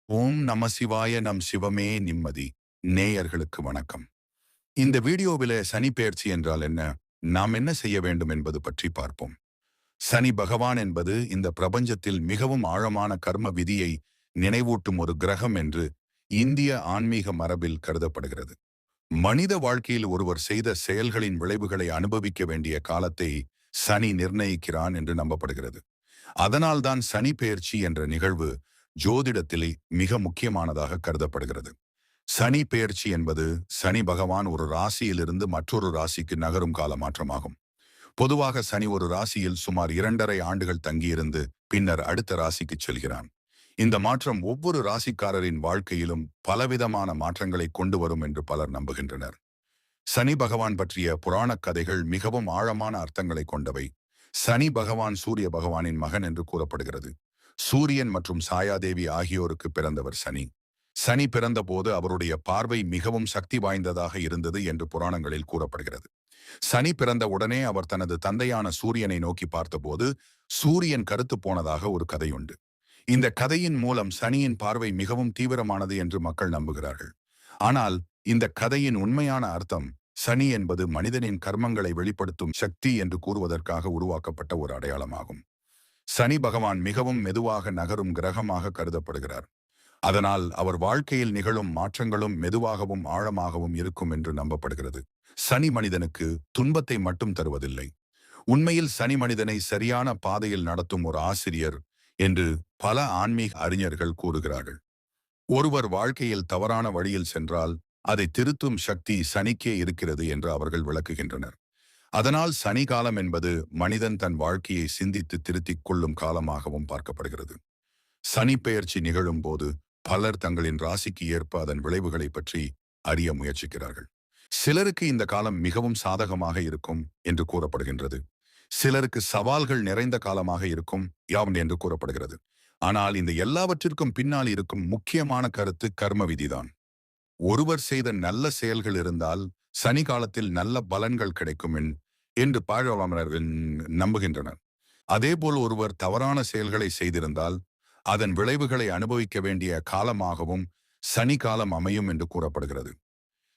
ஓம் நம சிவாய நம் சிவமே நிம்மதி. நேயர்களுக்கு வணக்கம். இந்த வீடியோவில சனி பெயர்ச்சி என்றால் என்ன, நாம் என்ன செய்ய வேண்டும் என்பது பற்றி பார்ப்போம். சனி பகவான் என்பது இந்த பிரபஞ்சத்தில் மிகவும் ஆழமான கர்ம விதியை நினைவூட்டும் ஒரு கிரகம் என்று இந்திய ஆன்மீக மரபில் கருதப்படுகிறது. மனித வாழ்க்கையில் ஒருவர் செய்த செயல்களின் விளைவுகளை அனுபவிக்க வேண்டிய காலத்தை சனி நிர்ணயிக்கிறான் என்று நம்பப்படுகிறது. அதனால்தான் சனி பெயர்ச்சி என்ற நிகழ்வு ஜோதிடத்திலே மிக முக்கியமானதாக கருதப்படுகிறது. சனி பெயர்ச்சி என்பது சனி பகவான் ஒரு ராசியிலிருந்து மற்றொரு ராசிக்கு நகரும் கால மாற்றமாகும். பொதுவாக சனி ஒரு ராசியில் சுமார் 2½ ஆண்டுகள் தங்கியிருந்து பின்னர் அடுத்த ராசிக்கு செல்கிறான். இந்த மாற்றம் ஒவ்வொரு ராசிக்காரரின் வாழ்க்கையிலும் பலவிதமான மாற்றங்களை கொண்டு வரும் என்று பலர் நம்புகின்றனர். சனி பகவான் பற்றிய புராணக் கதைகள் மிகவும் ஆழமான அர்த்தங்களை கொண்டவை. சனி பகவான் சூரிய பகவானின் மகன் என்று கூறப்படுகிறது. சூரியன் மற்றும் சாயாதேவி ஆகியோருக்கு பிறந்தவர் சனி. சனி பிறந்தபோது அவருடைய பார்வை மிகவும் சக்தி வாய்ந்ததாக இருந்தது என்று புராணங்களில் கூறப்படுகிறது. சனி பிறந்த உடனே அவர் தனது தந்தையான சூரியனை நோக்கி பார்த்தபோது சூரியன் கருத்து போனதாக ஒரு கதையுண்டு. இந்த கதையின் மூலம் சனியின் பார்வை மிகவும் தீவிரமானது என்று மக்கள் நம்புகிறார்கள். ஆனால் இந்த கதையின் உண்மையான அர்த்தம் சனி என்பது மனிதனின் கர்மங்களை வெளிப்படுத்தும் சக்தி என்று கூறுவதற்காக உருவாக்கப்பட்ட ஒரு அடையாளமாகும். சனி பகவான் மிகவும் மெதுவாக நகரும் கிரகமாக கருதப்படுகிறார். அதனால் அவர் வாழ்க்கையில் நிகழும் மாற்றங்களும் மெதுவாகவும் ஆழமாகவும் இருக்கும் என்று நம்பப்படுகிறது. சனி மனிதனுக்கு துன்பத்தை மட்டும் தருவதில்லை. உண்மையில் சனி மனிதனை சரியான பாதையில் நடத்தும் ஒரு ஆசிரியர் என்று பல ஆன்மீக அறிஞர்கள் கூறுகிறார்கள். ஒருவர் வாழ்க்கையில் தவறான வழியில் சென்றால் அதை திருத்தும் சக்தி சனிக்கே இருக்கிறது என்று அவர்கள் விளக்குகின்றனர். அதனால் சனி காலம் என்பது மனிதன் தன் வாழ்க்கையை சிந்தித்து திருத்திக் கொள்ளும் காலமாகவும் பார்க்கப்படுகிறது. சனி பெயர்ச்சி நிகழும் போது பலர் தங்களின் ராசிக்கு ஏற்ப அதன் விளைவுகளை பற்றி அறிய முயற்சிக்கிறார்கள். சிலருக்கு இந்த காலம் மிகவும் சாதகமாக இருக்கும் என்று கூறப்படுகின்றது. சிலருக்கு சவால்கள் நிறைந்த காலமாக இருக்கும் என்று கூறப்படுகிறது. ஆனால் இந்த எல்லாவற்றிற்கும் பின்னால் இருக்கும் முக்கியமான கருத்து கர்ம விதிதான். ஒருவர் செய்த நல்ல செயல்கள் இருந்தால் சனி காலத்தில் நல்ல பலன்கள் கிடைக்கும் என்று பழமர்கள் நம்புகின்றனர். அதேபோல் ஒருவர் தவறான செயல்களை செய்திருந்தால் அதன் விளைவுகளை அனுபவிக்க வேண்டிய காலமாகவும் சனி காலம் அமையும் என்று கூறப்படுகிறது.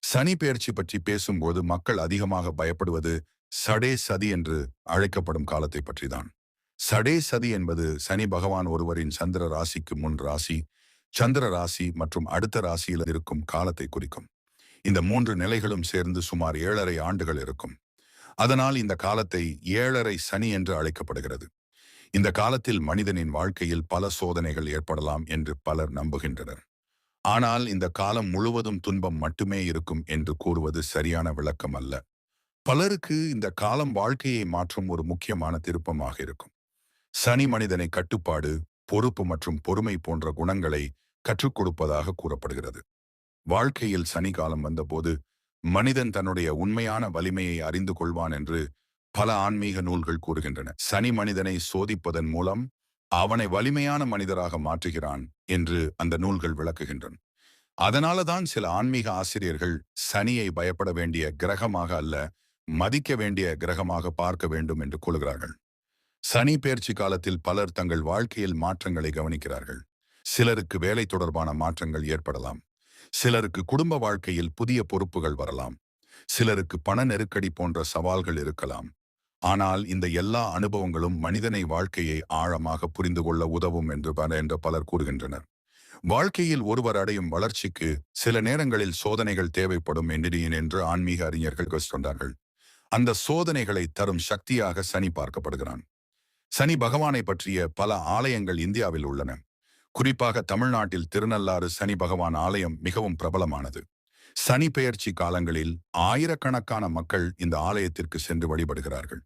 சனி பெயர்ச்சி பற்றி பேசும்போது மக்கள் அதிகமாக பயப்படுவது சடே சதி என்று அழைக்கப்படும் காலத்தை பற்றிதான். சடே சதி என்பது சனி பகவான் ஒருவரின் சந்திர ராசிக்கு முன் ராசி, சந்திர ராசி மற்றும் அடுத்த ராசியில் இருக்கும் காலத்தை குறிக்கும். இந்த 3 நிலைகளும் சேர்ந்து சுமார் 7½ ஆண்டுகள் இருக்கும். அதனால் இந்த காலத்தை 7½ சனி என்று அழைக்கப்படுகிறது. இந்த காலத்தில் மனிதனின் வாழ்க்கையில் பல சோதனைகள் ஏற்படலாம் என்று பலர் நம்புகின்றனர். ஆனால் இந்த காலம் முழுவதும் துன்பம் மட்டுமே இருக்கும் என்று கூறுவது சரியான விளக்கம் அல்ல. பலருக்கு இந்த காலம் வாழ்க்கையை மாற்றும் ஒரு முக்கியமான திருப்பமாக இருக்கும். சனி மனிதனை கட்டுப்பாடு, பொறுப்பு மற்றும் பொறுமை போன்ற குணங்களை கற்றுக் கொடுப்பதாக கூறப்படுகிறது. வாழ்க்கையில் சனி காலம் வந்தபோது மனிதன் தன்னுடைய உண்மையான வலிமையை அறிந்து கொள்வான் என்று பல ஆன்மீக நூல்கள் கூறுகின்றன. சனி மனிதனை சோதிப்பதன் மூலம் அவனை வலிமையான மனிதராக மாற்றுகிறான் என்று அந்த நூல்கள் விளக்குகின்றன. அதனாலதான் சில ஆன்மீக ஆசிரியர்கள் சனியை பயப்பட வேண்டிய கிரகமாக அல்ல, மதிக்க வேண்டிய கிரகமாக பார்க்க வேண்டும் என்று கூறுகிறார்கள். சனி பெயர்ச்சி காலத்தில் பலர் தங்கள் வாழ்க்கையில் மாற்றங்களை கவனிக்கிறார்கள். சிலருக்கு வேலை தொடர்பான மாற்றங்கள் ஏற்படலாம். சிலருக்கு குடும்ப வாழ்க்கையில் புதிய பொறுப்புகள் வரலாம். சிலருக்கு பண நெருக்கடி போன்ற சவால்கள் இருக்கலாம். ஆனால் இந்த எல்லா அனுபவங்களும் மனிதனை வாழ்க்கையை ஆழமாக புரிந்து கொள்ள உதவும் என்று பலர் கூறுகின்றனர். வாழ்க்கையில் ஒருவர் அடையும் வளர்ச்சிக்கு சில நேரங்களில் சோதனைகள் தேவைப்படும் என்று ஆன்மீக அறிஞர்கள் சொன்னார்கள். அந்த சோதனைகளை தரும் சக்தியாக சனி பார்க்கப்படுகிறான். சனி பகவானை பற்றிய பல ஆலயங்கள் இந்தியாவில் உள்ளன. குறிப்பாக தமிழ்நாட்டில் திருநள்ளாறு சனி பகவான் ஆலயம் மிகவும் பிரபலமானது. சனி பெயர்ச்சி காலங்களில் ஆயிரக்கணக்கான மக்கள் இந்த ஆலயத்திற்கு சென்று வழிபடுகிறார்கள்.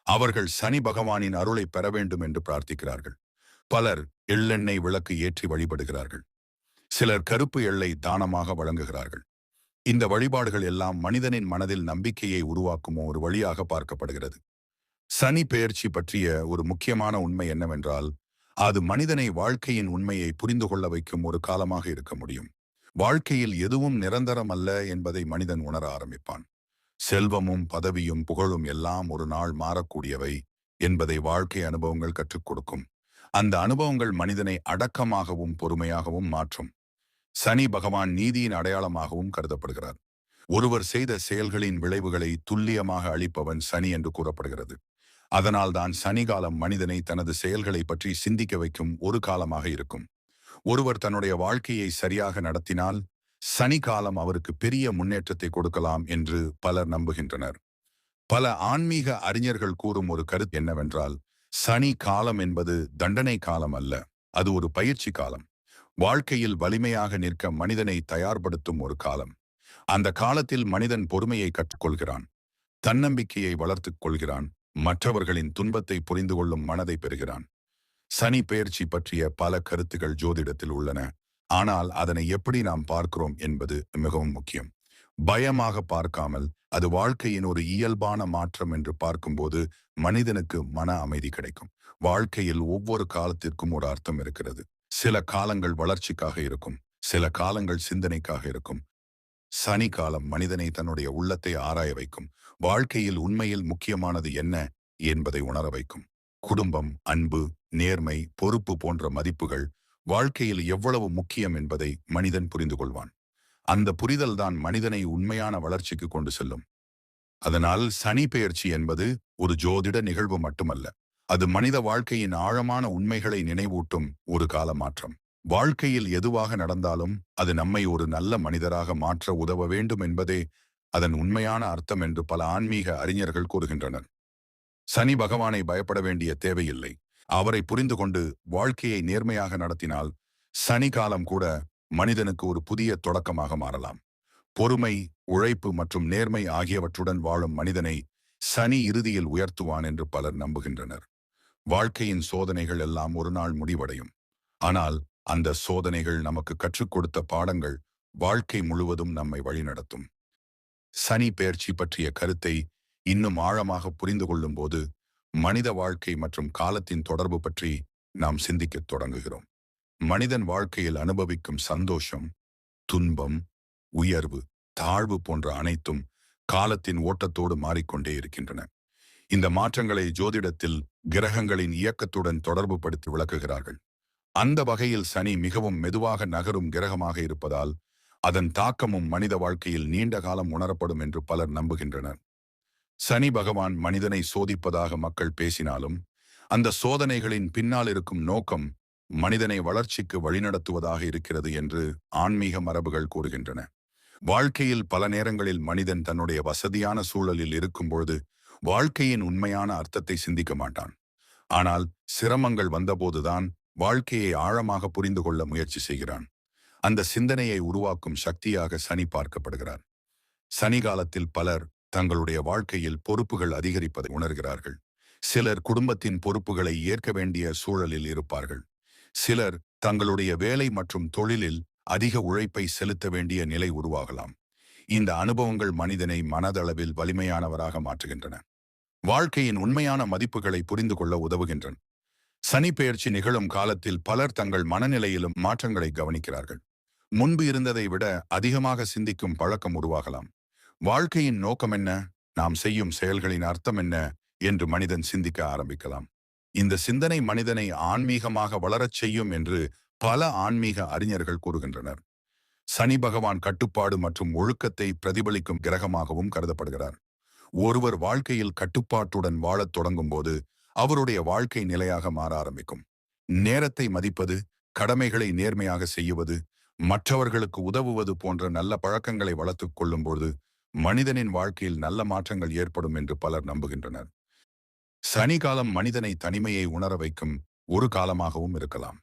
அவர்கள் சனி பகவானின் அருளை பெற வேண்டும் என்று பிரார்த்திக்கிறார்கள். பலர் எள்ளெண்ணெய் விளக்கு ஏற்றி வழிபடுகிறார்கள். சிலர் கருப்பு எள்ளை தானமாக வழங்குகிறார்கள். இந்த வழிபாடுகள் எல்லாம் மனிதனின் மனதில் நம்பிக்கையை உருவாக்கும் ஒரு வழியாக பார்க்கப்படுகிறது. சனி பெயர்ச்சி பற்றிய ஒரு முக்கியமான உண்மை என்னவென்றால், அது மனிதனை வாழ்க்கையின் உண்மையை புரிந்து கொள்ள வைக்கும் ஒரு காலமாக இருக்க முடியும். வாழ்க்கையில் எதுவும் நிரந்தரம் அல்ல என்பதை மனிதன் உணர ஆரம்பிப்பான். செல்வமும் பதவியும் புகழும் எல்லாம் ஒரு நாள் மாறக்கூடியவை என்பதை வாழ்க்கை அனுபவங்கள் கற்றுக் கொடுக்கும். அந்த அனுபவங்கள் மனிதனை அடக்கமாகவும் பொறுமையாகவும் மாற்றும். சனி பகவான் நீதியின் அடையாளமாகவும் கருதப்படுகிறார். ஒருவர் செய்த செயல்களின் விளைவுகளை துல்லியமாக அளிப்பவன் சனி என்று கூறப்படுகிறது. அதனால்தான் சனி காலம் மனிதனை தனது செயல்களை பற்றி சிந்திக்க வைக்கும் ஒரு காலமாக இருக்கும். ஒருவர் தன்னுடைய வாழ்க்கையை சரியாக நடத்தினால் சனி காலம் அவருக்கு பெரிய முன்னேற்றத்தை கொடுக்கலாம் என்று பலர் நம்புகின்றனர். பல ஆன்மீக அறிஞர்கள் கூறும் ஒரு கருத்து என்னவென்றால், சனி காலம் என்பது தண்டனை காலம் அல்ல, அது ஒரு பயிற்சி காலம். வாழ்க்கையில் வலிமையாக நிற்க மனிதனை தயார்படுத்தும் ஒரு காலம். அந்த காலத்தில் மனிதன் பொறுமையை கற்றுக்கொள்கிறான், தன்னம்பிக்கையை வளர்த்துக் கொள்கிறான், மற்றவர்களின் துன்பத்தை புரிந்து கொள்ளும் மனதை பெறுகிறான். சனி பெயர்ச்சி பற்றிய பல கருத்துகள் ஜோதிடத்தில் உள்ளன. ஆனால் அதனை எப்படி நாம் பார்க்கிறோம் என்பது மிகவும் முக்கியம். பயமாக பார்க்காமல் அது வாழ்க்கையின் ஒரு இயல்பான மாற்றம் என்று பார்க்கும்போது மனிதனுக்கு மன அமைதி கிடைக்கும். வாழ்க்கையில் ஒவ்வொரு காலத்திற்கும் ஒரு அர்த்தம் இருக்கிறது. சில காலங்கள் வளர்ச்சிக்காக இருக்கும், சில காலங்கள் சிந்தனைக்காக இருக்கும். சனி காலம் மனிதனை தன்னுடைய உள்ளத்தை ஆராய வைக்கும். வாழ்க்கையில் உண்மையில் முக்கியமானது என்ன என்பதை உணர வைக்கும். குடும்பம், அன்பு, நேர்மை, பொறுப்பு போன்ற மதிப்புகள் வாழ்க்கையில் எவ்வளவு முக்கியம் என்பதை மனிதன் புரிந்து கொள்வான். அந்த புரிதல்தான் மனிதனை உண்மையான வளர்ச்சிக்கு கொண்டு செல்லும். அதனால் சனி பெயர்ச்சி என்பது ஒரு ஜோதிட நிகழ்வு மட்டுமல்ல, அது மனித வாழ்க்கையின் ஆழமான உண்மைகளை நினைவூட்டும் ஒரு கால மாற்றம். வாழ்க்கையில் எதுவாக நடந்தாலும் அது நம்மை ஒரு நல்ல மனிதராக மாற்ற உதவ வேண்டும் என்பதே அதன் உண்மையான அர்த்தம் என்று பல ஆன்மீக அறிஞர்கள் கூறுகின்றனர். சனி பகவானை பயப்பட வேண்டிய தேவையில்லை. அவரை புரிந்து கொண்டு வாழ்க்கையை நேர்மையாக நடத்தினால் சனி காலம் கூட மனிதனுக்கு ஒரு புதிய தொடக்கமாக மாறலாம். பொறுமை, உழைப்பு மற்றும் நேர்மை ஆகியவற்றுடன் வாழும் மனிதனை சனி இறுதியில் உயர்த்துவான் என்று பலர் நம்புகின்றனர். வாழ்க்கையின் சோதனைகள் எல்லாம் ஒரு நாள் முடிவடையும். ஆனால் அந்த சோதனைகள் நமக்கு கற்றுக் கொடுத்த பாடங்கள் வாழ்க்கை முழுவதும் நம்மை வழிநடத்தும். சனி பெயர்ச்சி பற்றிய கருத்தை இன்னும் ஆழமாக புரிந்து கொள்ளும் போது மனித வாழ்க்கை மற்றும் காலத்தின் தொடர்பு பற்றி நாம் சிந்திக்கத் தொடங்குகிறோம். மனிதன் வாழ்க்கையில் அனுபவிக்கும் சந்தோஷம், துன்பம், உயர்வு, தாழ்வு போன்ற அனைத்தும் காலத்தின் ஓட்டத்தோடு மாறிக்கொண்டே இருக்கின்றன. இந்த மாற்றங்களை ஜோதிடத்தில் கிரகங்களின் இயக்கத்துடன் தொடர்பு படுத்தி விளக்குகிறார்கள். அந்த வகையில் சனி மிகவும் மெதுவாக நகரும் கிரகமாக இருப்பதால் அதன் தாக்கமும் மனித வாழ்க்கையில் நீண்ட காலம் உணரப்படும் என்று பலர் நம்புகின்றனர். சனி பகவான் மனிதனை சோதிப்பதாக மக்கள் பேசினாலும் அந்த சோதனைகளின் பின்னால் இருக்கும் நோக்கம் மனிதனை வளர்ச்சிக்கு வழிநடத்துவதாக இருக்கிறது என்று ஆன்மீக மரபுகள் கூறுகின்றன. வாழ்க்கையில் பல நேரங்களில் மனிதன் தன்னுடைய வசதியான சூழலில் இருக்கும்பொழுது வாழ்க்கையின் உண்மையான அர்த்தத்தை சிந்திக்க மாட்டான். ஆனால் சிரமங்கள் வந்தபோதுதான் வாழ்க்கையை ஆழமாக புரிந்து கொள்ள முயற்சி செய்கிறான். அந்த சிந்தனையை உருவாக்கும் சக்தியாக சனி பார்க்கப்படுகிறார். சனி காலத்தில் பலர் தங்களுடைய வாழ்க்கையில் பொறுப்புகள் அதிகரிப்பதை உணர்கிறார்கள். சிலர் குடும்பத்தின் பொறுப்புகளை ஏற்க வேண்டிய சூழலில் இருப்பார்கள். சிலர் தங்களுடைய வேலை மற்றும் தொழிலில் அதிக உழைப்பை செலுத்த வேண்டிய நிலை உருவாகலாம். இந்த அனுபவங்கள் மனிதனை மனதளவில் வலிமையானவராக மாற்றுகின்றன. வாழ்க்கையின் உண்மையான மதிப்புகளை புரிந்து கொள்ள உதவுகின்றன. சனி பெயர்ச்சி நிகழும் காலத்தில் பலர் தங்கள் மனநிலையிலும் மாற்றங்களை கவனிக்கிறார்கள். முன்பு இருந்ததை விட அதிகமாக சிந்திக்கும் பழக்கம் உருவாகலாம். வாழ்க்கையின் நோக்கம் என்ன, நாம் செய்யும் செயல்களின் அர்த்தம் என்ன என்று மனிதன் சிந்திக்க ஆரம்பிக்கலாம். இந்த சிந்தனை மனிதனை ஆன்மீகமாக வளரச் செய்யும் என்று பல ஆன்மீக அறிஞர்கள் கூறுகின்றனர். சனி பகவான் கட்டுப்பாடு மற்றும் ஒழுக்கத்தை பிரதிபலிக்கும் கிரகமாகவும் கருதப்படுகிறார். ஒருவர் வாழ்க்கையில் கட்டுப்பாட்டுடன் வாழத் தொடங்கும் போது அவருடைய வாழ்க்கை நிலையாக மாற ஆரம்பிக்கும். நேரத்தை மதிப்பது, கடமைகளை நேர்மையாக செய்வது, மற்றவர்களுக்கு உதவுவது போன்ற நல்ல பழக்கங்களை வளர்த்துக் கொள்ளும்போது மனிதனின் வாழ்க்கையில் நல்ல மாற்றங்கள் ஏற்படும் என்று பலர் நம்புகின்றனர். சனி காலம் மனிதனை தனிமையை உணர வைக்கும் ஒரு காலமாகவும் இருக்கலாம்.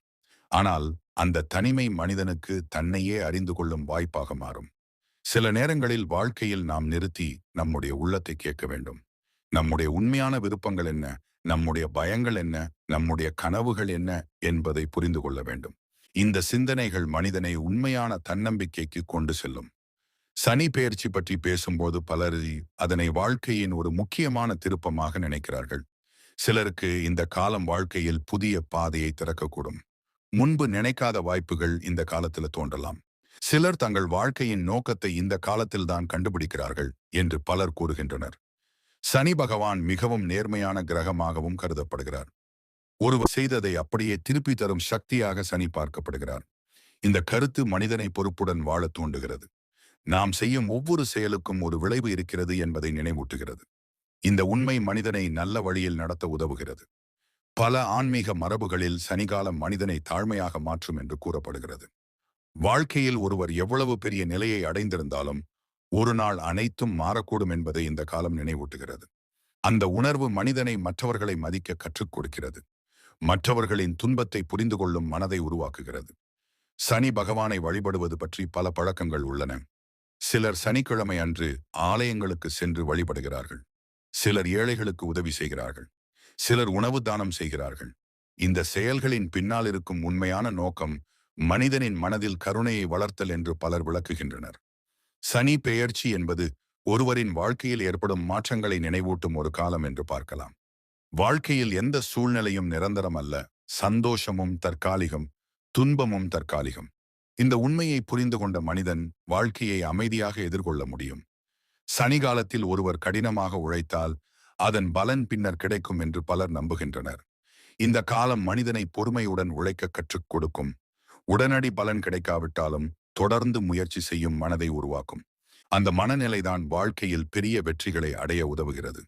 ஆனால் அந்த தனிமை மனிதனுக்கு தன்னையே அறிந்து கொள்ளும் வாய்ப்பாக மாறும். சில நேரங்களில் வாழ்க்கையில் நாம் நிறுத்தி நம்முடைய உள்ளத்தை கேட்க வேண்டும். நம்முடைய உண்மையான விருப்பங்கள் என்ன, நம்முடைய பயங்கள் என்ன, நம்முடைய கனவுகள் என்ன என்பதை புரிந்து கொள்ள வேண்டும். இந்த சிந்தனைகள் மனிதனை உண்மையான தன்னம்பிக்கைக்கு கொண்டு செல்லும். சனி பெயர்ச்சி பற்றி பேசும்போது பலர் அதனை வாழ்க்கையின் ஒரு முக்கியமான திருப்பமாக நினைக்கிறார்கள். சிலருக்கு இந்த காலம் வாழ்க்கையில் புதிய பாதையை திறக்கக்கூடும். முன்பு நினைக்காத வாய்ப்புகள் இந்த காலத்தில் தோன்றலாம். சிலர் தங்கள் வாழ்க்கையின் நோக்கத்தை இந்த காலத்தில்தான் கண்டுபிடிக்கிறார்கள் என்று பலர் கூறுகின்றனர். சனி பகவான் மிகவும் நேர்மையான கிரகமாகவும் கருதப்படுகிறார். ஒருவர் செய்ததை அப்படியே திருப்பி தரும் சக்தியாக சனி பார்க்கப்படுகிறார். இந்த கருத்து மனிதனை பொறுப்புடன் வாழ தூண்டுகிறது. நாம் செய்யும் ஒவ்வொரு செயலுக்கும் ஒரு விளைவு இருக்கிறது என்பதை நினைவூட்டுகிறது. இந்த உண்மை மனிதனை நல்ல வழியில் நடத்த உதவுகிறது. பல ஆன்மீக மரபுகளில் சனிகாலம் மனிதனை தாழ்மையாக மாற்றும் என்று கூறப்படுகிறது. வாழ்க்கையில் ஒருவர் எவ்வளவு பெரிய நிலையை அடைந்திருந்தாலும் ஒரு நாள் அனைத்தும் மாறக்கூடும் என்பதை இந்த காலம் நினைவூட்டுகிறது. அந்த உணர்வு மனிதனை மற்றவர்களை மதிக்க கற்றுக் கொடுக்கிறது. மற்றவர்களின் துன்பத்தை புரிந்து கொள்ளும் மனதை உருவாக்குகிறது. சனி பகவானை வழிபடுவது பற்றி பல பழக்கங்கள் உள்ளன. சிலர் சனிக்கிழமை அன்று ஆலயங்களுக்கு சென்று வழிபடுகிறார்கள். சிலர் ஏழைகளுக்கு உதவி செய்கிறார்கள். சிலர் உணவு தானம் செய்கிறார்கள். இந்த செயல்களின் பின்னால் இருக்கும் உண்மையான நோக்கம் மனிதனின் மனதில் கருணையை வளர்த்தல் என்று பலர் விளக்குகின்றனர். சனி பெயர்ச்சி என்பது ஒருவரின் வாழ்க்கையில் ஏற்படும் மாற்றங்களை நினைவூட்டும் ஒரு காலம் என்று பார்க்கலாம். வாழ்க்கையில் எந்த சூழ்நிலையும் நிரந்தரம் அல்ல. சந்தோஷமும் தற்காலிகம், துன்பமும் தற்காலிகம். இந்த உண்மையை புரிந்து கொண்ட மனிதன் வாழ்க்கையை அமைதியாக எதிர்கொள்ள முடியும். சனி காலத்தில் ஒருவர் கடினமாக உழைத்தால் அதன் பலன் பின்னர் கிடைக்கும் என்று பலர் நம்புகின்றனர். இந்த காலம் மனிதனை பொறுமையுடன் உழைக்க கற்றுக் கொடுக்கும். உடனடி பலன் கிடைக்காவிட்டாலும் தொடர்ந்து முயற்சி செய்யும் மனதை உருவாக்கும். அந்த மனநிலைதான் வாழ்க்கையில் பெரிய வெற்றிகளை அடைய உதவுகிறது.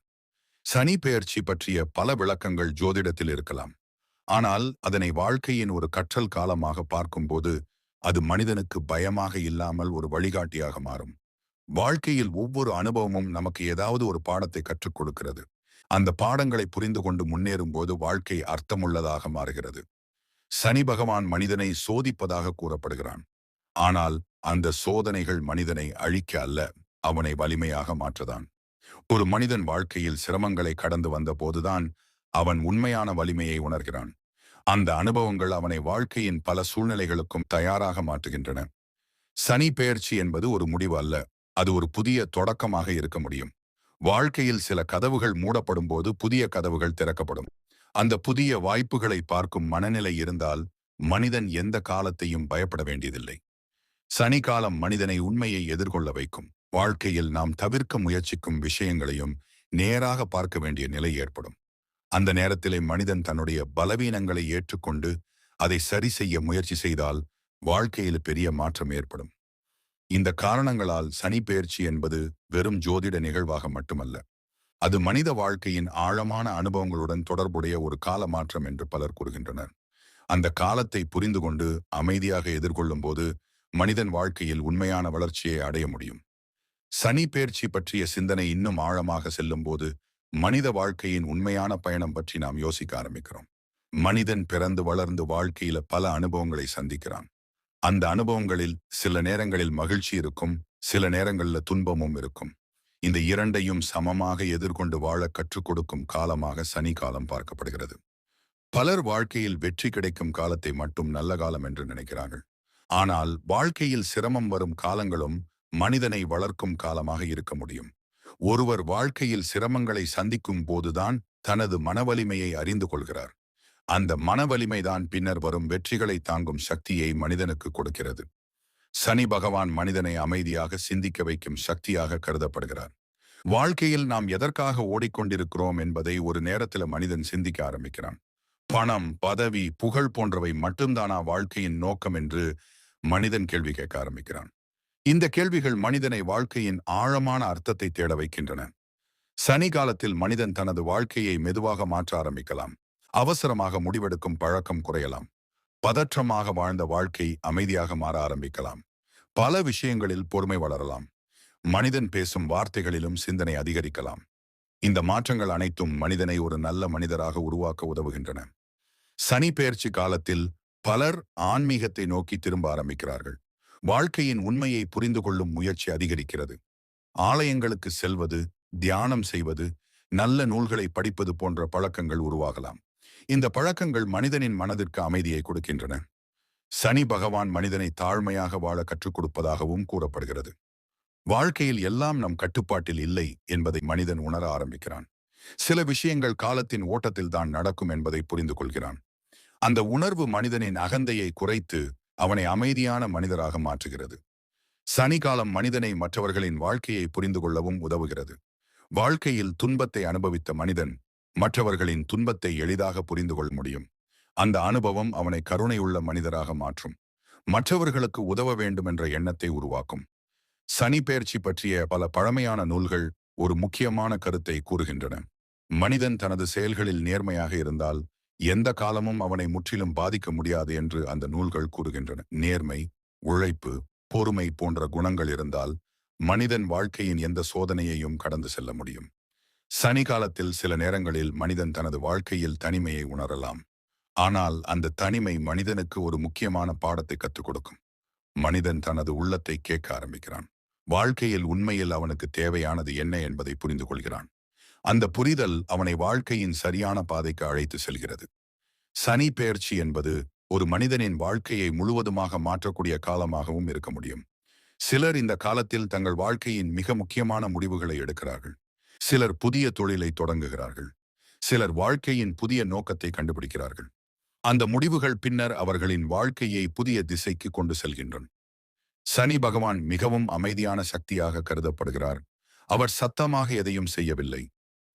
சனி பெயர்ச்சி பற்றிய பல விளக்கங்கள் ஜோதிடத்தில் இருக்கலாம். ஆனால் அதனை வாழ்க்கையின் ஒரு கற்றல் காலமாக பார்க்கும்போது அது மனிதனுக்கு பயமாக இல்லாமல் ஒரு வழிகாட்டியாக மாறும். வாழ்க்கையில் ஒவ்வொரு அனுபவமும் நமக்கு ஏதாவது ஒரு பாடத்தை கற்றுக் கொடுக்கிறது. அந்த பாடங்களை புரிந்து கொண்டு முன்னேறும் போது வாழ்க்கை அர்த்தமுள்ளதாக மாறுகிறது. சனி பகவான் மனிதனை சோதிப்பதாக கூறப்படுகிறான். ஆனால் அந்த சோதனைகள் மனிதனை அழிக்க அல்ல, அவனை வலிமையாக மாற்றதான். ஒரு மனிதன் வாழ்க்கையில் சிரமங்களை கடந்து வந்த போதுதான் அவன் உண்மையான வலிமையை உணர்கிறான். அந்த அனுபவங்கள் அவனை வாழ்க்கையின் பல சூழ்நிலைகளுக்கும் தயாராக மாற்றுகின்றன. சனி பெயர்ச்சி என்பது ஒரு முடிவு அல்ல, அது ஒரு புதிய தொடக்கமாக இருக்க முடியும். வாழ்க்கையில் சில கதவுகள் மூடப்படும் போது புதிய கதவுகள் திறக்கப்படும். அந்த புதிய வாய்ப்புகளை பார்க்கும் மனநிலை இருந்தால் மனிதன் எந்த காலத்தையும் பயப்பட வேண்டியதில்லை. சனி காலம் மனிதனை உண்மையை எதிர்கொள்ள வைக்கும். வாழ்க்கையில் நாம் தவிர்க்க முயற்சிக்கும் விஷயங்களையும் நேராக பார்க்க வேண்டிய நிலை ஏற்படும். அந்த நேரத்திலே மனிதன் தன்னுடைய பலவீனங்களை ஏற்றுக்கொண்டு அதை சரி செய்ய முயற்சி செய்தால் வாழ்க்கையில் பெரிய மாற்றம் ஏற்படும். இந்த காரணங்களால் சனி பெயர்ச்சி என்பது வெறும் ஜோதிட நிகழ்வாக மட்டுமல்ல, அது மனித வாழ்க்கையின் ஆழமான அனுபவங்களுடன் தொடர்புடைய ஒரு கால மாற்றம் என்று பலர் கூறுகின்றனர். அந்த காலத்தை புரிந்து கொண்டு அமைதியாக எதிர்கொள்ளும் போது மனிதன் வாழ்க்கையில் உண்மையான வளர்ச்சியை அடைய முடியும். சனி பெயர்ச்சி பற்றிய சிந்தனை இன்னும் ஆழமாக செல்லும் போது மனித வாழ்க்கையின் உண்மையான பயணம் பற்றி நாம் யோசிக்க ஆரம்பிக்கிறோம். மனிதன் பிறந்து வளர்ந்து வாழ்க்கையில பல அனுபவங்களை சந்திக்கிறான். அந்த அனுபவங்களில் சில நேரங்களில் மகிழ்ச்சி இருக்கும், சில நேரங்களில் துன்பமும் இருக்கும். இந்த இரண்டையும் சமமாக எதிர்கொண்டு வாழ கற்றுக் கொடுக்கும் காலமாக சனி காலம் பார்க்கப்படுகிறது. பலர் வாழ்க்கையில் வெற்றி கிடைக்கும் காலத்தை மட்டும் நல்ல காலம் என்று நினைக்கிறார்கள். ஆனால் வாழ்க்கையில் சிரமம் வரும் காலங்களும் மனிதனை வளர்க்கும் காலமாக இருக்க முடியும். ஒருவர் வாழ்க்கையில் சிரமங்களை சந்திக்கும் போதுதான் தனது மனவலிமையை அறிந்து கொள்கிறார். அந்த மனவலிமைதான் பின்னர் வரும் வெற்றிகளை தாங்கும் சக்தியை மனிதனுக்கு கொடுக்கிறது. சனி பகவான் மனிதனை அமைதியாக சிந்திக்க வைக்கும் சக்தியாக கருதப்படுகிறார். வாழ்க்கையில் நாம் எதற்காக ஓடிக்கொண்டிருக்கிறோம் என்பதை ஒரு நேரத்தில் மனிதன் சிந்திக்க ஆரம்பிக்கிறான். பணம், பதவி, புகழ் போன்றவை மட்டும்தானா வாழ்க்கையின் நோக்கம் என்று மனிதன் கேள்வி கேட்க ஆரம்பிக்கிறான். இந்த கேள்விகள் மனிதனை வாழ்க்கையின் ஆழமான அர்த்தத்தை தேட வைக்கின்றன. சனி காலத்தில் மனிதன் தனது வாழ்க்கையை மெதுவாக மாற்ற ஆரம்பிக்கலாம். அவசரமாக முடிவெடுக்கும் பழக்கம் குறையலாம். பதற்றமாக வாழ்ந்த வாழ்க்கை அமைதியாக மாற ஆரம்பிக்கலாம். பல விஷயங்களில் பொறுமை வளரலாம். மனிதன் பேசும் வார்த்தைகளிலும் சிந்தனை அதிகரிக்கலாம். இந்த மாற்றங்கள் அனைத்தும் மனிதனை ஒரு நல்ல மனிதராக உருவாக்க உதவுகின்றன. சனி பெயர்ச்சி காலத்தில் பலர் ஆன்மீகத்தை நோக்கி திரும்ப ஆரம்பிக்கிறார்கள். வாழ்க்கையின் உண்மையை புரிந்து கொள்ளும் முயற்சி அதிகரிக்கிறது. ஆலயங்களுக்கு செல்வது, தியானம் செய்வது, நல்ல நூல்களை படிப்பது போன்ற பழக்கங்கள் உருவாகலாம். இந்த பழக்கங்கள் மனிதனின் மனதிற்கு அமைதியை கொடுக்கின்றன. சனி பகவான் மனிதனை தாழ்மையாக வாழ கற்றுக் கொடுப்பதாகவும் கூறப்படுகிறது. வாழ்க்கையில் எல்லாம் நம் கட்டுப்பாட்டில் இல்லை என்பதை மனிதன் உணர ஆரம்பிக்கிறான். சில விஷயங்கள் காலத்தின் ஓட்டத்தில் தான் நடக்கும் என்பதை புரிந்து கொள்கிறான். அந்த உணர்வு மனிதனின் அகந்தையை குறைத்து அவனை அமைதியான மனிதராக மாற்றுகிறது. சனி காலம் மனிதனை மற்றவர்களின் வாழ்க்கையை புரிந்து கொள்ளவும் உதவுகிறது. வாழ்க்கையில் துன்பத்தை அனுபவித்த மனிதன் மற்றவர்களின் துன்பத்தை எளிதாக புரிந்து கொள்ள முடியும். அந்த அனுபவம் அவனை கருணையுள்ள மனிதராக மாற்றும். மற்றவர்களுக்கு உதவ வேண்டும் என்ற எண்ணத்தை உருவாக்கும். சனி பெயர்ச்சி பற்றிய பல பழமையான நூல்கள் ஒரு முக்கியமான கருத்தை கூறுகின்றன. மனிதன் தனது செயல்களில் நேர்மையாக இருந்தால் எந்த காலமும் அவனை முற்றிலும் பாதிக்க முடியாது என்று அந்த நூல்கள் கூறுகின்றன. நேர்மை, உழைப்பு, பொறுமை போன்ற குணங்கள் இருந்தால் மனிதன் வாழ்க்கையின் எந்த சோதனையையும் கடந்து செல்ல முடியும். சனி காலத்தில் சில நேரங்களில் மனிதன் தனது வாழ்க்கையில் தனிமையை உணரலாம். ஆனால் அந்த தனிமை மனிதனுக்கு ஒரு முக்கியமான பாடத்தை கற்றுக் கொடுக்கும். மனிதன் தனது உள்ளத்தை கேட்க ஆரம்பிக்கிறான். வாழ்க்கையில் உண்மையில் அவனுக்கு தேவையானது என்ன என்பதை புரிந்து கொள்கிறான். அந்த புரிதல் அவனை வாழ்க்கையின் சரியான பாதைக்கு அழைத்து செல்கிறது. சனி பெயர்ச்சி என்பது ஒரு மனிதனின் வாழ்க்கையை முழுவதுமாக மாற்றக்கூடிய காலமாகவும் இருக்க முடியும். சிலர் இந்த காலத்தில் தங்கள் வாழ்க்கையின் மிக முக்கியமான முடிவுகளை எடுக்கிறார்கள். சிலர் புதிய தொழிலை தொடங்குகிறார்கள். சிலர் வாழ்க்கையின் புதிய நோக்கத்தை கண்டுபிடிக்கிறார்கள். அந்த முடிவுகள் பின்னர் அவர்களின் வாழ்க்கையை புதிய திசைக்கு கொண்டு செல்கின்றன. சனி பகவான் மிகவும் அமைதியான சக்தியாக கருதப்படுகிறார். அவர் சத்தமாக எதையும் செய்யவில்லை.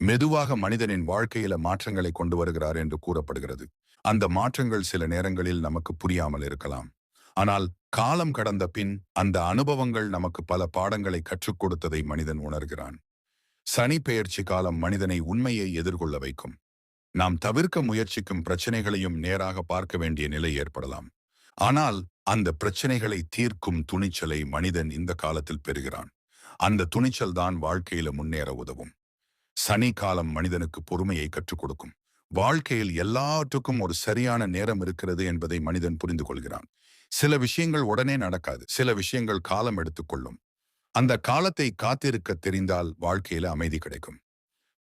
மெதுவாக மனிதனின் வாழ்க்கையில மாற்றங்களை கொண்டு வருகிறார் என்று கூறப்படுகிறது. அந்த மாற்றங்கள் சில நேரங்களில் நமக்கு புரியாமல் இருக்கலாம். ஆனால் காலம் கடந்த பின் அந்த அனுபவங்கள் நமக்கு பல பாடங்களை கற்றுக் கொடுத்ததை மனிதன் உணர்கிறான். சனி பெயர்ச்சி காலம் மனிதனை உண்மையை எதிர்கொள்ள வைக்கும். நாம் தவிர்க்க முயற்சிக்கும் பிரச்சனைகளையும் நேராக பார்க்க வேண்டிய நிலை ஏற்படலாம். ஆனால் அந்த பிரச்சனைகளை தீர்க்கும் துணிச்சலை மனிதன் இந்த காலத்தில் பெறுகிறான். அந்த துணிச்சல் தான் வாழ்க்கையில முன்னேற உதவும். சனி காலம் மனிதனுக்கு பொறுமையை கற்றுக் கொடுக்கும். வாழ்க்கையில் எல்லாற்றுக்கும் ஒரு சரியான நேரம் இருக்கிறது என்பதை மனிதன் புரிந்து கொள்கிறான். சில விஷயங்கள் உடனே நடக்காது. சில விஷயங்கள் காலம் எடுத்துக்கொள்ளும். அந்த காலத்தை காத்திருக்க தெரிந்தால் வாழ்க்கையில அமைதி கிடைக்கும்.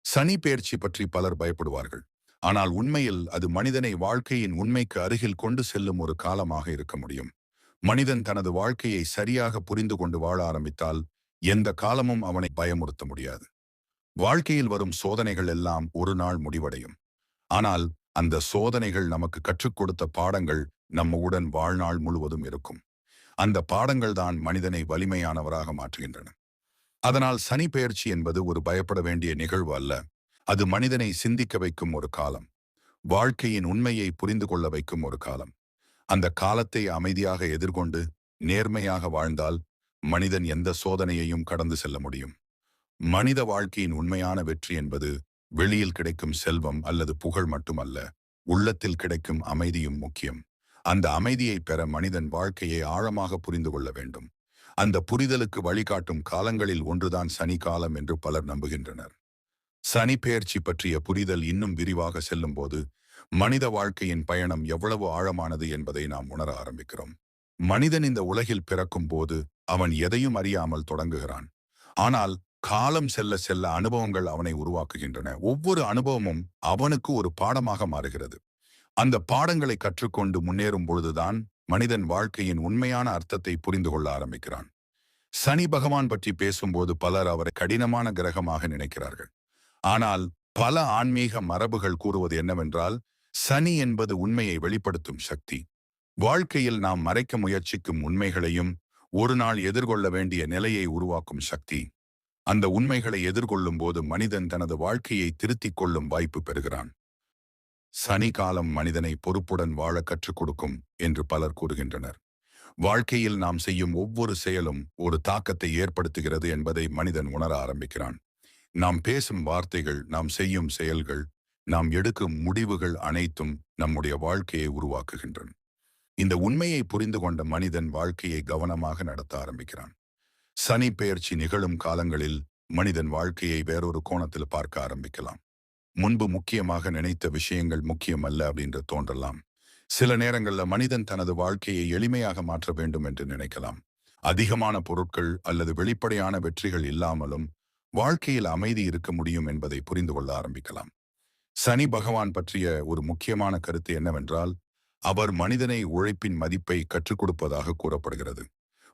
சனி பெயர்ச்சி பற்றி பலர் பயப்படுவார்கள். ஆனால் உண்மையில் அது மனிதனை வாழ்க்கையின் உண்மைக்கு அருகில் கொண்டு செல்லும் ஒரு காலமாக இருக்க முடியும். மனிதன் தனது வாழ்க்கையை சரியாக புரிந்து கொண்டு வாழ ஆரம்பித்தால் எந்த காலமும் அவனை பயமுறுத்த முடியாது. வாழ்க்கையில் வரும் சோதனைகள் எல்லாம் ஒரு நாள் முடிவடையும். ஆனால் அந்த சோதனைகள் நமக்கு கற்றுக் கொடுத்த பாடங்கள் நம்முடன் வாழ்நாள் முழுவதும் இருக்கும். அந்த பாடங்கள் தான் மனிதனை வலிமையானவராக மாற்றுகின்றன. அதனால் சனி பெயர்ச்சி என்பது ஒரு பயப்பட வேண்டிய நிகழ்வு அல்ல. அது மனிதனை சிந்திக்க வைக்கும் ஒரு காலம். வாழ்க்கையின் உண்மையை புரிந்து கொள்ள வைக்கும் ஒரு காலம். அந்த காலத்தை அமைதியாக எதிர்கொண்டு நேர்மையாக வாழ்ந்தால் மனிதன் எந்த சோதனையையும் கடந்து செல்ல முடியும். மனித வாழ்க்கையின் உண்மையான வெற்றி என்பது வெளியில் கிடைக்கும் செல்வம் அல்லது புகழ் மட்டுமல்ல, உள்ளத்தில் கிடைக்கும் அமைதியும் முக்கியம். அந்த அமைதியை பெற மனிதன் வாழ்க்கையை ஆழமாக புரிந்து கொள்ள வேண்டும். அந்த புரிதலுக்கு வழிகாட்டும் காலங்களில் ஒன்றுதான் சனி காலம் என்று பலர் நம்புகின்றனர். சனி பெயர்ச்சி பற்றிய புரிதல் இன்னும் விரிவாக செல்லும் போது மனித வாழ்க்கையின் பயணம் எவ்வளவு ஆழமானது என்பதை நாம் உணர ஆரம்பிக்கிறோம். மனிதன் இந்த உலகில் பிறக்கும் போது அவன் எதையும் அறியாமல் தொடங்குகிறான். ஆனால் காலம் செல்ல செல்ல அனுபவங்கள் அவனை உருவாக்குகின்றன. ஒவ்வொரு அனுபவமும் அவனுக்கு ஒரு பாடமாக மாறுகிறது. அந்த பாடங்களை கற்றுக்கொண்டு முன்னேறும் பொழுதுதான் மனிதன் வாழ்க்கையின் உண்மையான அர்த்தத்தை புரிந்து கொள்ள ஆரம்பிக்கிறான். சனி பகவான் பற்றி பேசும்போது பலர் அவரை கடினமான கிரகமாக நினைக்கிறார்கள். ஆனால் பல ஆன்மீக மரபுகள் கூறுவது என்னவென்றால், சனி என்பது உண்மையை வெளிப்படுத்தும் சக்தி. வாழ்க்கையில் நாம் மறைக்க முயற்சிக்கும் உண்மைகளையும் ஒரு நாள் எதிர்கொள்ள வேண்டிய நிலையை உருவாக்கும் சக்தி. அந்த உண்மைகளை எதிர்கொள்ளும் போது மனிதன் தனது வாழ்க்கையை திருத்திக் கொள்ளும் வாய்ப்பு பெறுகிறான். சனி காலம் மனிதனை பொறுப்புடன் வாழ கற்றுக் கொடுக்கும் என்று பலர் கூறுகின்றனர். வாழ்க்கையில் நாம் செய்யும் ஒவ்வொரு செயலும் ஒரு தாக்கத்தை ஏற்படுத்துகிறது என்பதை மனிதன் உணர ஆரம்பிக்கிறான். நாம் பேசும் வார்த்தைகள், நாம் செய்யும் செயல்கள், நாம் எடுக்கும் முடிவுகள் அனைத்தும் நம்முடைய வாழ்க்கையை உருவாக்குகின்றன. இந்த உண்மையை புரிந்து கொண்ட மனிதன் வாழ்க்கையை கவனமாக நடத்த ஆரம்பிக்கிறான். சனி பெயர்ச்சி நிகழும் காலங்களில் மனிதன் வாழ்க்கையை வேறொரு கோணத்தில் பார்க்க ஆரம்பிக்கலாம். முன்பு முக்கியமாக நினைத்த விஷயங்கள் முக்கியமல்ல அப்படின்னு தோன்றலாம். சில நேரங்களில் மனிதன் தனது வாழ்க்கையை எளிமையாக மாற்ற வேண்டும் என்று நினைக்கலாம். அதிகமான பொருட்கள் அல்லது வெளிப்படையான வெற்றிகள் இல்லாமலும் வாழ்க்கையில் அமைதி இருக்க முடியும் என்பதை புரிந்து கொள்ள ஆரம்பிக்கலாம். சனி பகவான் பற்றிய ஒரு முக்கியமான கருத்து என்னவென்றால், அவர் மனிதனை உழைப்பின் மதிப்பை கற்றுக் கொடுப்பதாக கூறப்படுகிறது.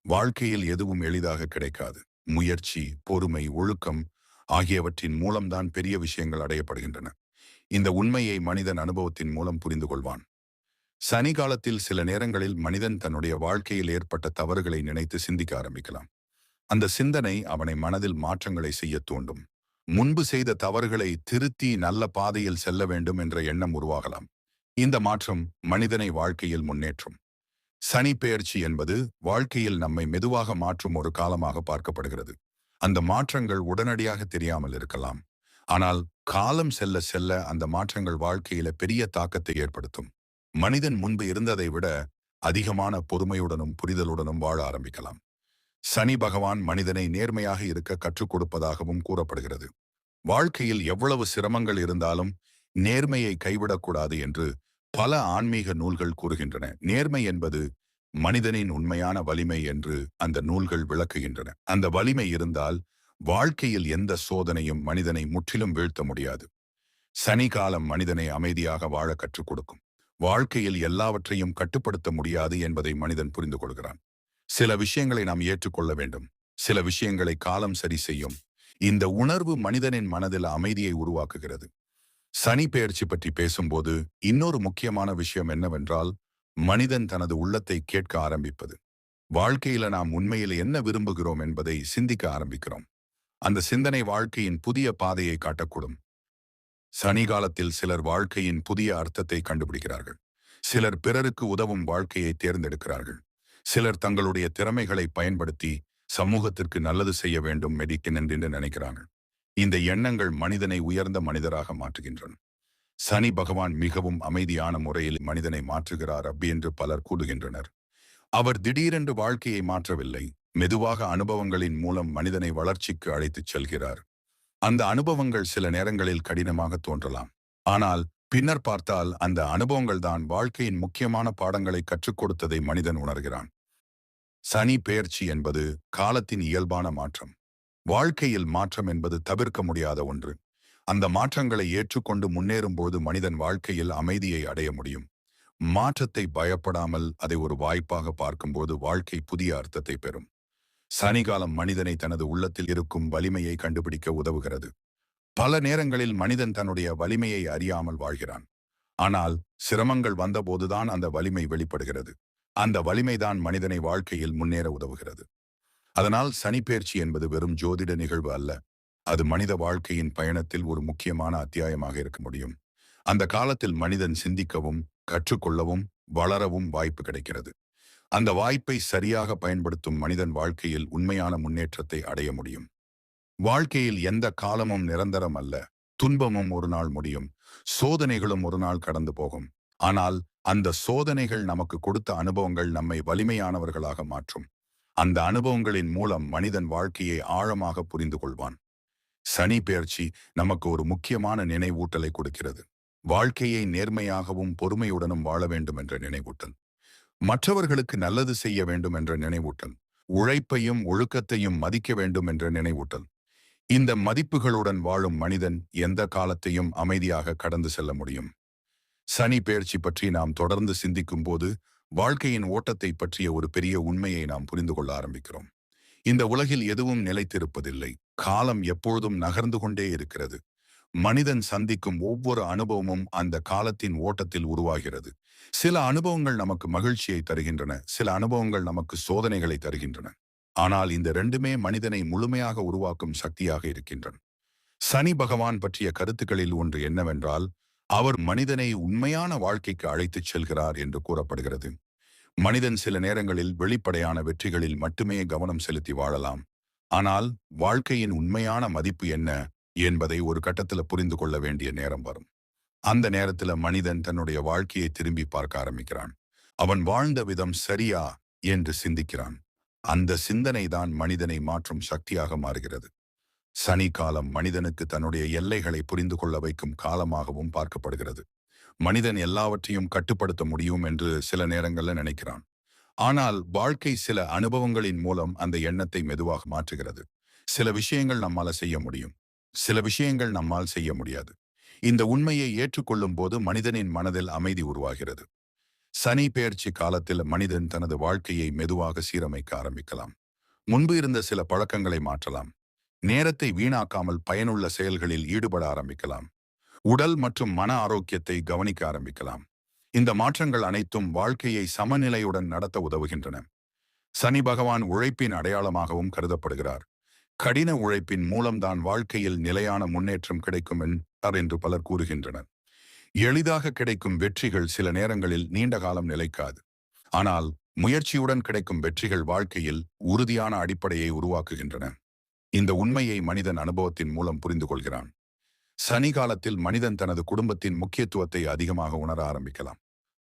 வாழ்க்கையில் எதுவும் எளிதாக கிடைக்காது. முயற்சி, பொறுமை, ஒழுக்கம் ஆகியவற்றின் மூலம்தான் பெரிய விஷயங்கள் அடையப்படுகின்றன. இந்த உண்மையை மனிதன் அனுபவத்தின் மூலம் புரிந்து கொள்வான். சனி காலத்தில் சில நேரங்களில் மனிதன் தன்னுடைய வாழ்க்கையில் ஏற்பட்ட தவறுகளை நினைத்து சிந்திக்க ஆரம்பிக்கலாம். அந்த சிந்தனை அவனை மனதில் மாற்றங்களை செய்ய தூண்டும். முன்பு செய்த தவறுகளை திருத்தி நல்ல பாதையில் செல்ல வேண்டும் என்ற எண்ணம் உருவாகலாம். இந்த மாற்றம் மனிதனை வாழ்க்கையில் முன்னேற்றும். சனி பெயர்ச்சி என்பது வாழ்க்கையில் நம்மை மெதுவாக மாற்றும் ஒரு காலமாக பார்க்கப்படுகிறது. அந்த மாற்றங்கள் உடனடியாக தெரியாமல் இருக்கலாம். ஆனால் காலம் செல்ல செல்ல அந்த மாற்றங்கள் வாழ்க்கையில பெரிய தாக்கத்தை ஏற்படுத்தும். மனிதன் முன்பு இருந்ததை விட அதிகமான பொறுமையுடனும் புரிதலுடனும் வாழ ஆரம்பிக்கலாம். சனி பகவான் மனிதனை நேர்மையாக இருக்க கற்றுக் கொடுப்பதாகவும் கூறப்படுகிறது. வாழ்க்கையில் எவ்வளவு சிரமங்கள் இருந்தாலும் நேர்மையை கைவிடக்கூடாது என்று பல ஆன்மீக நூல்கள் கூறுகின்றன. நேர்மை என்பது மனிதனின் உண்மையான வலிமை என்று அந்த நூல்கள் விளக்குகின்றன. அந்த வலிமை இருந்தால் வாழ்க்கையில் எந்த சோதனையும் மனிதனை முற்றிலும் வீழ்த்த முடியாது. சனி காலம் மனிதனை அமைதியாக வாழ கற்றுக் கொடுக்கும். வாழ்க்கையில் எல்லாவற்றையும் கட்டுப்படுத்த முடியாது என்பதை மனிதன் புரிந்து கொள்கிறான். சில விஷயங்களை நாம் ஏற்றுக்கொள்ள வேண்டும். சில விஷயங்களை காலம் சரி செய்யும். இந்த உணர்வு மனிதனின் மனதில் அமைதியை உருவாக்குகிறது. சனி பெயர்ச்சி பற்றி பேசும்போது இன்னொரு முக்கியமான விஷயம் என்னவென்றால், மனிதன் தனது உள்ளத்தை கேட்க ஆரம்பிப்பது. வாழ்க்கையில நாம் உண்மையில் என்ன விரும்புகிறோம் என்பதை சிந்திக்க ஆரம்பிக்கிறோம். அந்த சிந்தனை வாழ்க்கையின் புதிய பாதையை காட்டக்கூடும். சனி காலத்தில் சிலர் வாழ்க்கையின் புதிய அர்த்தத்தை கண்டுபிடிக்கிறார்கள். சிலர் பிறருக்கு உதவும் வாழ்க்கையை தேர்ந்தெடுக்கிறார்கள். சிலர் தங்களுடைய திறமைகளை பயன்படுத்தி சமூகத்திற்கு நல்லது செய்ய வேண்டும் என்று நினைக்கிறார்கள். இந்த எண்ணங்கள் மனிதனை உயர்ந்த மனிதராக மாற்றுகின்றன. சனி பகவான் மிகவும் அமைதியான முறையில் மனிதனை மாற்றுகிறார் என்று பலர் கூறுகின்றனர். அவர் திடீரென்று வாழ்க்கையை மாற்றவில்லை. மெதுவாக அனுபவங்களின் மூலம் மனிதனை வளர்ச்சிக்கு அழைத்துச் செல்கிறார். அந்த அனுபவங்கள் சில நேரங்களில் கடினமாக தோன்றலாம். ஆனால் பின்னர் பார்த்தால் அந்த அனுபவங்கள் தான் வாழ்க்கையின் முக்கியமான பாடங்களை கற்றுக் கொடுத்ததை மனிதன் உணர்கிறான். சனி பெயர்ச்சி என்பது காலத்தின் இயல்பான மாற்றம். வாழ்க்கையில் மாற்றம் என்பது தவிர்க்க முடியாத ஒன்று. அந்த மாற்றங்களை ஏற்றுக்கொண்டு முன்னேறும்போது மனிதன் வாழ்க்கையில் அமைதியை அடைய முடியும். மாற்றத்தை பயப்படாமல் அதை ஒரு வாய்ப்பாக பார்க்கும்போது வாழ்க்கை புதிய அர்த்தத்தை பெறும். சனிகாலம் மனிதனை தனது உள்ளத்தில் இருக்கும் வலிமையை கண்டுபிடிக்க உதவுகிறது. பல நேரங்களில் மனிதன் தன்னுடைய வலிமையை அறியாமல் வாழ்கிறான். ஆனால் சிரமங்கள் வந்தபோதுதான் அந்த வலிமை வெளிப்படுகிறது. அந்த வலிமைதான் மனிதனை வாழ்க்கையில் முன்னேற உதவுகிறது. அதனால் சனிப்பெயர்ச்சி என்பது வெறும் ஜோதிட நிகழ்வு அல்ல. அது மனித வாழ்க்கையின் பயணத்தில் ஒரு முக்கியமான அத்தியாயமாக இருக்க முடியும். அந்த காலத்தில் மனிதன் சிந்திக்கவும், கற்றுக்கொள்ளவும், வளரவும் வாய்ப்பு கிடைக்கிறது. அந்த வாய்ப்பை சரியாக பயன்படுத்தும் மனிதன் வாழ்க்கையில் உண்மையான முன்னேற்றத்தை அடைய முடியும். வாழ்க்கையில் எந்த காலமும் நிரந்தரம் அல்ல. துன்பமும் ஒரு நாள் முடியும். சோதனைகளும் ஒரு நாள் கடந்து போகும். ஆனால் அந்த சோதனைகள் நமக்கு கொடுத்த அனுபவங்கள் நம்மை வலிமையானவர்களாக மாற்றும். அந்த அனுபவங்களின் மூலம் மனிதன் வாழ்க்கையை ஆழமாக புரிந்து கொள்வான். சனி பெயர்ச்சி நமக்கு ஒரு முக்கியமான நினைவூட்டலை கொடுக்கிறது. வாழ்க்கையை நேர்மையாகவும் பொறுமையுடனும் வாழ வேண்டும் என்ற நினைவூட்டல். மற்றவர்களுக்கு நல்லது செய்ய வேண்டும் என்ற நினைவூட்டல். உழைப்பையும் ஒழுக்கத்தையும் மதிக்க வேண்டும் என்ற நினைவூட்டல். இந்த மதிப்புகளுடன் வாழும் மனிதன் எந்த காலத்தையும் அமைதியாக கடந்து செல்ல முடியும். சனி பெயர்ச்சி பற்றி நாம் தொடர்ந்து சிந்திக்கும் போது வாழ்க்கையின் ஓட்டத்தை பற்றிய ஒரு பெரிய உண்மையை நாம் புரிந்து கொள்ள ஆரம்பிக்கிறோம். இந்த உலகில் எதுவும் நிலைத்திருப்பதில்லை. காலம் எப்பொழுதும் நகர்ந்து கொண்டே இருக்கிறது. மனிதன் சந்திக்கும் ஒவ்வொரு அனுபவமும் அந்த காலத்தின் ஓட்டத்தில் உருவாகிறது. சில அனுபவங்கள் நமக்கு மகிழ்ச்சியை தருகின்றன, சில அனுபவங்கள் நமக்கு சோதனைகளை தருகின்றன. ஆனால் இந்த ரெண்டுமே மனிதனை முழுமையாக உருவாக்கும் சக்தியாக இருக்கின்றன. சனி பகவான் பற்றிய கருத்துக்களில் ஒன்று என்னவென்றால், அவர் மனிதனை உண்மையான வாழ்க்கைக்கு அழைத்துச் செல்கிறார் என்று கூறப்படுகிறது. மனிதன் சில நேரங்களில் வெளிப்படையான வெற்றிகளில் மட்டுமே கவனம் செலுத்தி வாழலாம். ஆனால் வாழ்க்கையின் உண்மையான மதிப்பு என்ன என்பதை ஒரு கட்டத்தில் புரிந்து கொள்ள வேண்டிய நேரம் வரும். அந்த நேரத்தில் மனிதன் தன்னுடைய வாழ்க்கையை திரும்பி பார்க்க ஆரம்பிக்கிறான். அவன் வாழ்ந்த விதம் சரியா என்று சிந்திக்கிறான். அந்த சிந்தனை தான் மனிதனை மாற்றும் சக்தியாக மாறுகிறது. சனி காலம் மனிதனுக்கு தன்னுடைய எல்லைகளை புரிந்து கொள்ள வைக்கும் காலமாகவும் பார்க்கப்படுகிறது. மனிதன் எல்லாவற்றையும் கட்டுப்படுத்த முடியும் என்று சில நேரங்களில் நினைக்கிறான். ஆனால் வாழ்க்கை சில அனுபவங்களின் மூலம் அந்த எண்ணத்தை மெதுவாக மாற்றுகிறது. சில விஷயங்கள் நம்மால் செய்ய முடியும், சில விஷயங்கள் நம்மால் செய்ய முடியாது. இந்த உண்மையை ஏற்றுக்கொள்ளும் போது மனிதனின் மனதில் அமைதி உருவாகிறது. சனி பெயர்ச்சி காலத்தில் மனிதன் தனது வாழ்க்கையை மெதுவாக சீரமைக்க ஆரம்பிக்கலாம். முன்பு இருந்த சில பழக்கங்களை மாற்றலாம். நேரத்தை வீணாக்காமல் பயனுள்ள செயல்களில் ஈடுபட ஆரம்பிக்கலாம். உடல் மற்றும் மன ஆரோக்கியத்தை கவனிக்க ஆரம்பிக்கலாம். இந்த மாற்றங்கள் அனைத்தும் வாழ்க்கையை சமநிலையுடன் நடத்த உதவுகின்றன. சனி பகவான் உழைப்பின் அடையாளமாகவும் கருதப்படுகிறார். கடின உழைப்பின் மூலம்தான் வாழ்க்கையில் நிலையான முன்னேற்றம் கிடைக்கும் என்று பலர் கூறுகின்றனர். எளிதாக கிடைக்கும் வெற்றிகள் சில நேரங்களில் நீண்ட காலம் நிலைக்காது. ஆனால் முயற்சியுடன் கிடைக்கும் வெற்றிகள் வாழ்க்கையில் உறுதியான அடிப்படையை உருவாக்குகின்றன. இந்த உண்மையை மனிதன் அனுபவத்தின் மூலம் புரிந்து கொள்கிறான். சனி காலத்தில் மனிதன் தனது குடும்பத்தின் முக்கியத்துவத்தை அதிகமாக உணர ஆரம்பிக்கலாம்.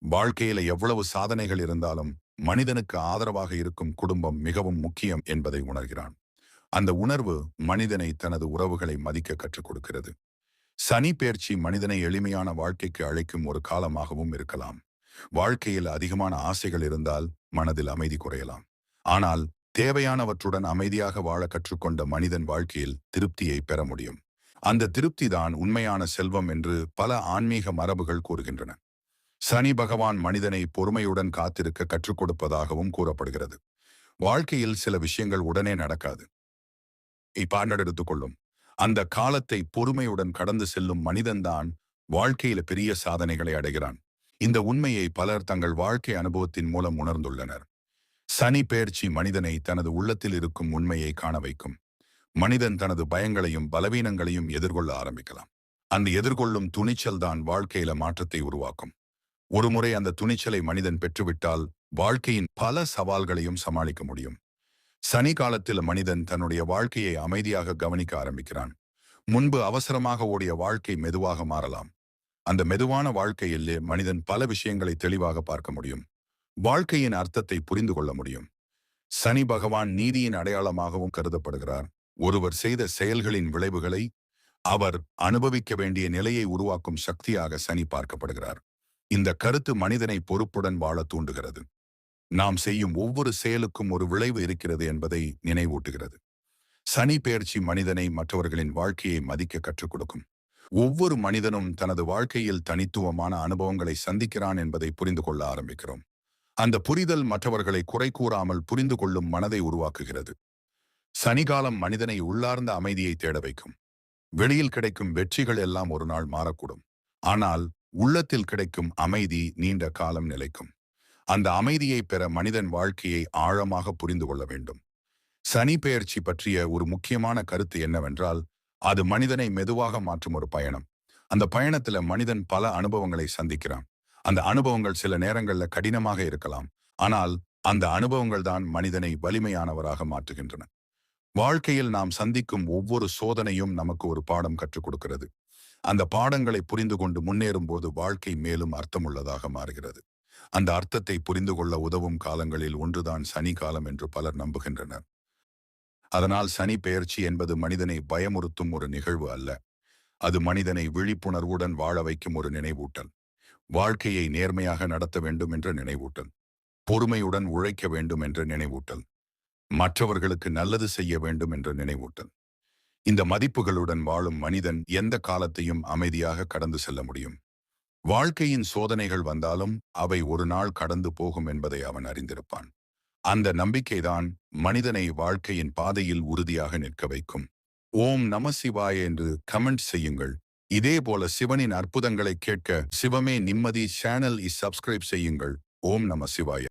வாழ்க்கையில எவ்வளவு சாதனைகள் இருந்தாலும் மனிதனுக்கு ஆதரவாக இருக்கும் குடும்பம் மிகவும் முக்கியம் என்பதை உணர்கிறான். அந்த உணர்வு மனிதனை தனது உறவுகளை மதிக்க கற்றுக் கொடுக்கிறது. சனி பெயர்ச்சி மனிதனை எளிமையான வாழ்க்கைக்கு அழைக்கும் ஒரு காலமாகவும் இருக்கலாம். வாழ்க்கையில் அதிகமான ஆசைகள் இருந்தால் மனதில் அமைதி குறையலாம். ஆனால் தேவையானவற்றுடன் அமைதியாக வாழ கற்றுக்கொண்ட மனிதன் வாழ்க்கையில் திருப்தியை பெற முடியும். அந்த திருப்தி தான் உண்மையான செல்வம் என்று பல ஆன்மீக மரபுகள் கூறுகின்றன. சனி பகவான் மனிதனை பொறுமையுடன் காத்திருக்க கற்றுக் கொடுப்பதாகவும் கூறப்படுகிறது. வாழ்க்கையில் சில விஷயங்கள் உடனே நடக்காது. எடுத்துக்கொள்ளும் அந்த காலத்தை பொறுமையுடன் கடந்து செல்லும் மனிதன்தான் வாழ்க்கையில பெரிய சாதனைகளை அடைகிறான். இந்த உண்மையை பலர் தங்கள் வாழ்க்கை அனுபவத்தின் மூலம் உணர்ந்துள்ளனர். சனி பெயர்ச்சி மனிதனை தனது உள்ளத்தில் இருக்கும் உண்மையை காண வைக்கும். மனிதன் தனது பயங்களையும் பலவீனங்களையும் எதிர்கொள்ள ஆரம்பிக்கலாம். அந்த எதிர்கொள்ளும் துணிச்சல் தான் வாழ்க்கையில மாற்றத்தை உருவாக்கும். ஒருமுறை அந்த துணிச்சலை மனிதன் பெற்றுவிட்டால் வாழ்க்கையின் பல சவால்களையும் சமாளிக்க முடியும். சனி காலத்தில் மனிதன் தன்னுடைய வாழ்க்கையை அமைதியாக கவனிக்க ஆரம்பிக்கிறான். முன்பு அவசரமாக ஓடிய வாழ்க்கை மெதுவாக மாறலாம். அந்த மெதுவான வாழ்க்கையிலே மனிதன் பல விஷயங்களை தெளிவாக பார்க்க முடியும். வாழ்க்கையின் அர்த்தத்தை புரிந்து கொள்ள முடியும். சனி பகவான் நீதியின் அடையாளமாகவும் கருதப்படுகிறார். ஒருவர் செய்த செயல்களின் விளைவுகளை அவர் அனுபவிக்க வேண்டிய நிலையை உருவாக்கும் சக்தியாக சனி பார்க்கப்படுகிறார். இந்த கருத்து மனிதனை பொறுப்புடன் வாழ தூண்டுகிறது. நாம் செய்யும் ஒவ்வொரு செயலுக்கும் ஒரு விளைவு இருக்கிறது என்பதை நினைவூட்டுகிறது. சனி பெயர்ச்சி மனிதனை மற்றவர்களின் வாழ்க்கையை மதிக்க கற்றுக் கொடுக்கும். ஒவ்வொரு மனிதனும் தனது வாழ்க்கையில் தனித்துவமான அனுபவங்களை சந்திக்கிறான் என்பதை புரிந்து கொள்ள ஆரம்பிக்கிறோம். அந்த புரிதல் மற்றவர்களை குறை கூறாமல் புரிந்து கொள்ளும் மனதை உருவாக்குகிறது. சனிகாலம் மனிதனை உள்ளார்ந்த அமைதியை தேட வைக்கும். வெளியில் கிடைக்கும் வெற்றிகள் எல்லாம் ஒரு நாள் மாறக்கூடும். ஆனால் உள்ளத்தில் கிடைக்கும் அமைதி நீண்ட காலம் நிலைக்கும். அந்த அமைதியை பெற மனிதன் வாழ்க்கையை ஆழமாக புரிந்து கொள்ள வேண்டும். சனி பெயர்ச்சி பற்றிய ஒரு முக்கியமான கருத்து என்னவென்றால், அது மனிதனை மெதுவாக மாற்றும் ஒரு பயணம். அந்த பயணத்துல மனிதன் பல அனுபவங்களை சந்திக்கிறான். அந்த அனுபவங்கள் சில நேரங்கள்ல கடினமாக இருக்கலாம். ஆனால் அந்த அனுபவங்கள் தான் மனிதனை வலிமையானவராக மாற்றுகின்றன. வாழ்க்கையில் நாம் சந்திக்கும் ஒவ்வொரு சோதனையும் நமக்கு ஒரு பாடம் கற்றுக் கொடுக்கிறது. அந்த பாடங்களை புரிந்து கொண்டு முன்னேறும் போது வாழ்க்கை மேலும் அர்த்தமுள்ளதாக மாறுகிறது. அந்த அர்த்தத்தை புரிந்து கொள்ள உதவும் காலங்களில் ஒன்றுதான் சனி காலம் என்று பலர் நம்புகின்றனர். அதனால் சனி பெயர்ச்சி என்பது மனிதனை பயமுறுத்தும் ஒரு நிகழ்வு அல்ல. அது மனிதனை விழிப்புணர்வுடன் வாழ வைக்கும் ஒரு நினைவூட்டல். வாழ்க்கையை நேர்மையாக நடத்த வேண்டும் என்ற நினைவூட்டல். பொறுமையுடன் உழைக்க வேண்டும் என்ற நினைவூட்டல். மற்றவர்களுக்கு நல்லது செய்ய வேண்டும் என்ற நினைவூட்டல். இந்த மதிப்புகளுடன் வாழும் மனிதன் எந்த காலத்தையும் அமைதியாக கடந்து செல்ல முடியும். வாழ்க்கையின் சோதனைகள் வந்தாலும் அவை ஒரு நாள் கடந்து போகும் என்பதை அவன் அறிந்திருப்பான். அந்த நம்பிக்கைதான் மனிதனை வாழ்க்கையின் பாதையில் உறுதியாக நிற்க வைக்கும். ஓம் நம சிவாய என்று கமெண்ட் செய்யுங்கள். இதே போல சிவனின் அற்புதங்களை கேட்க சிவமே நிம்மதி சேனல் சப்ஸ்கிரைப் செய்யுங்கள். ஓம் நம சிவாய.